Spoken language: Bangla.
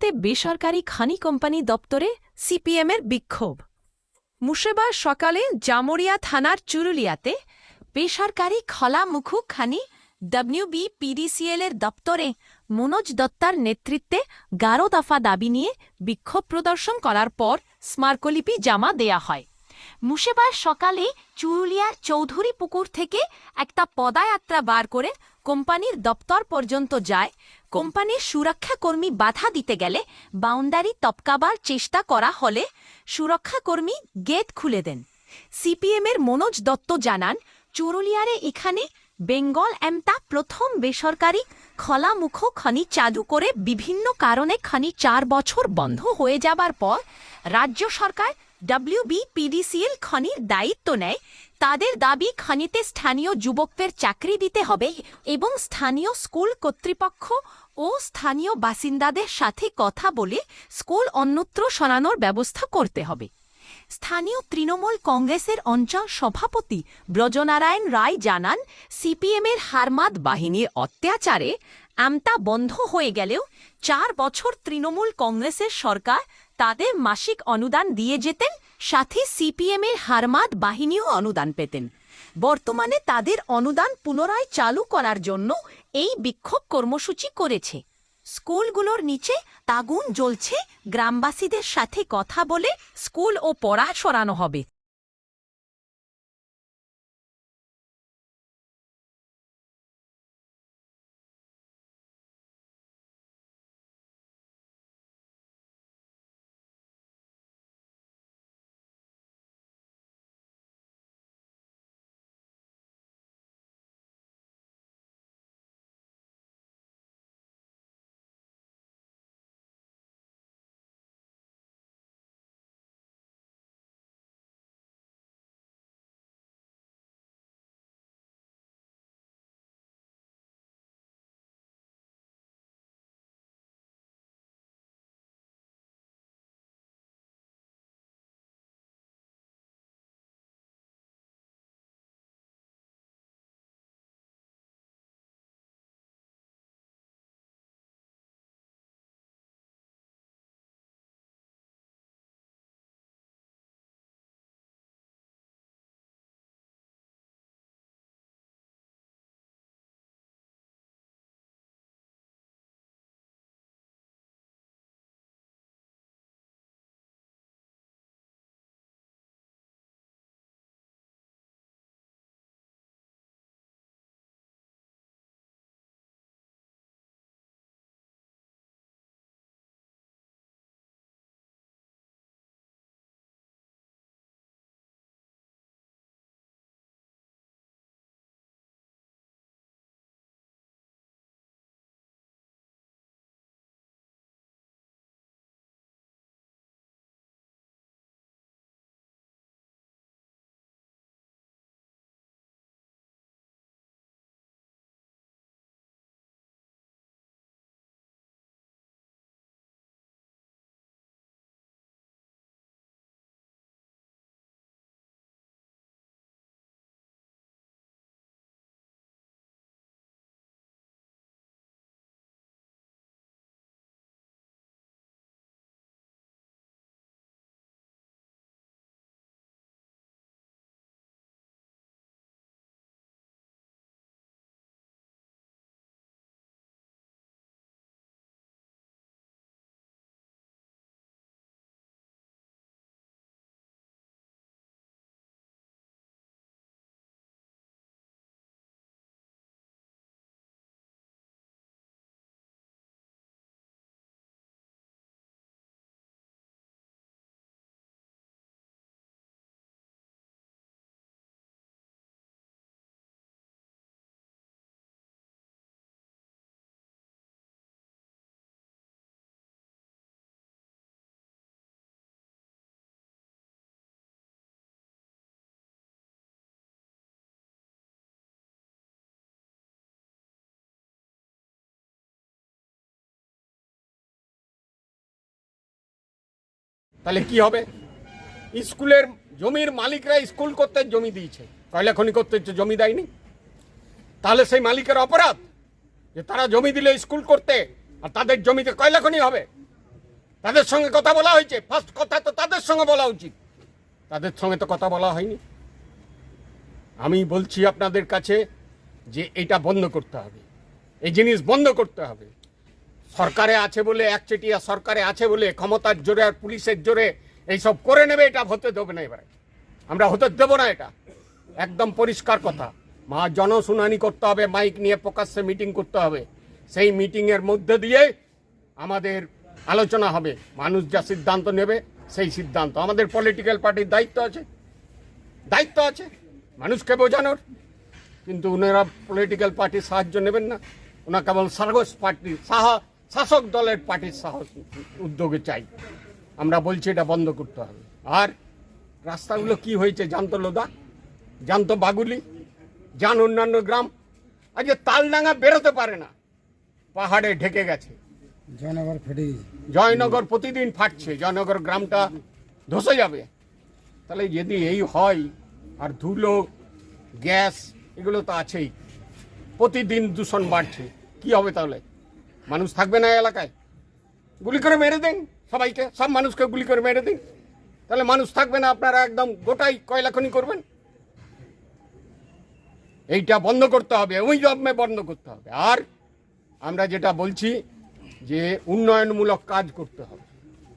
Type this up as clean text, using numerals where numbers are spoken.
চুরুলিয়াতে বেসরকারি খনি কোম্পানি দপ্তরে সিপিএমের বিক্ষোভ। মুর্শিদাবাদ সকালে জামুরিয়া থানার চুরুলিয়াতে বেসরকারি খলামুখু খনি WBPDCL এর দপ্তরে মনোজ দত্তার নেতৃত্বে 11 দফা দাবি নিয়ে বিক্ষোভ প্রদর্শন করার পর স্মারকলিপি জমা দেয়া হয়। মুর্শিদাবাদ সকালে চুরুলিয়ার চৌধুরী পুকুর থেকে একটা পদযাত্রা বার করে কোম্পানির দপ্তর পর্যন্ত যায়। কোম্পানির সুরক্ষাকর্মী বাধা দিতে গেলে বাউন্ডারি টপকাবার চেষ্টা করা হলে সুরক্ষাকর্মী গেট খুলে দেন। সিপিএমের মনোজ দত্ত জানান, চুরুলিয়ারে এখানে বেঙ্গল এমতা প্রথম বেসরকারি খলামুখো খনি চালু করে বিভিন্ন কারণে খনি 4 বছর বন্ধ হয়ে যাবার পর রাজ্য সরকার WBPDCL খনির দায়িত্ব নেয়। তাদের দাবি খনিতে স্থানীয় যুবকদের চাকরি দিতে হবে এবং স্থানীয় স্কুল কর্তৃপক্ষ ও স্থানীয় বাসিন্দাদের সাথে কথা বলে স্কুল অন্যত্র সরানোর ব্যবস্থা করতে হবে। স্থানীয় তৃণমূল কংগ্রেসের অঞ্চল সভাপতি ব্রজনারায়ণ রায় জানান, সিপিএমের হারমাদ বাহিনীর অত্যাচারে আমতা বন্ধ হয়ে গেলেও 4 বছর তৃণমূল কংগ্রেসের সরকার তাদের মাসিক অনুদান দিয়ে যেতেন, সাথে সিপিএমের হারমাদ বাহিনীও অনুদান পেতেন। বর্তমানে তাদের অনুদান পুনরায় চালু করার জন্য এই বিক্ষোভ কর্মসূচি করেছে। স্কুলগুলোর নিচে আগুন জ্বলছে, গ্রামবাসীদের সাথে কথা বলে স্কুল ও পড়া সরানো হবে। তাহলে কি হবে? স্কুলের জমির মালিকরা স্কুল করতে জমি দিয়েছে, কয়লা খনি করতে জমি দেয়নি। তাহলে সেই মালিকের অপরাধ যে তারা জমি দিলে স্কুল করতে আর তাদের জমিতে কয়লা খনি হবে। তাদের সঙ্গে কথা বলা হয়েছে? ফার্স্ট কথা তো তাদের সঙ্গে বলা উচিত, তাদের সঙ্গে তো কথা বলা হয়নি। আমি বলছি আপনাদের কাছে যে এটা বন্ধ করতে হবে, এই জিনিস বন্ধ করতে হবে। সরকারে আছে বলে, একচেটিয়া সরকারে আছে বলে ক্ষমতার জোরে আর পুলিশের জোরে এইসব করে নেবে, এটা হতে দেবে না। এবারে আমরা হতে দেবো না, এটা একদম পরিষ্কার কথা। জনশুনানি করতে হবে, মাইক নিয়ে প্রকাশ্যে মিটিং করতে হবে। সেই মিটিংয়ের মধ্যে দিয়ে আমাদের আলোচনা হবে, মানুষ যা সিদ্ধান্ত নেবে সেই সিদ্ধান্ত। আমাদের পলিটিক্যাল পার্টির দায়িত্ব আছে মানুষকে বোঝানোর, কিন্তু ওনারা পলিটিক্যাল পার্টির সাহায্য নেবেন না। ওনারা কেবল সার্গস পার্টি শাসক দলের পার্টির সাহস উদ্যোগে চাই। আমরা বলছি এটা বন্ধ করতে হবে। আর রাস্তাগুলো কি হয়েছে জানতো লোদা, জানতো বাগুলি, যান অন্যান্য গ্রাম। আজকে তালডাঙ্গা বেরোতে পারে না, পাহাড়ে ঢেকে গেছে। জয়নগর প্রতিদিন ফাটছে, জয়নগর গ্রামটা ধসে যাবে। তাহলে যদি এই হয়, আর ধুলো গ্যাস এগুলো তো আছেই, প্রতিদিন দূষণ বাড়ছে, কি হবে তাহলে? মানুষ থাকবে না এলাকায়? গুলি করে মেরে দিন সবাইকে, সব মানুষকে গুলি করে মেরে দিন, তাহলে মানুষ থাকবে না। আপনারা একদম গোটাই কয়লা খনি করবেন। এইটা বন্ধ করতে হবে, ওই জন্মে বন্ধ করতে হবে। আর আমরা যেটা বলছি যে উন্নয়নমূলক কাজ করতে হবে।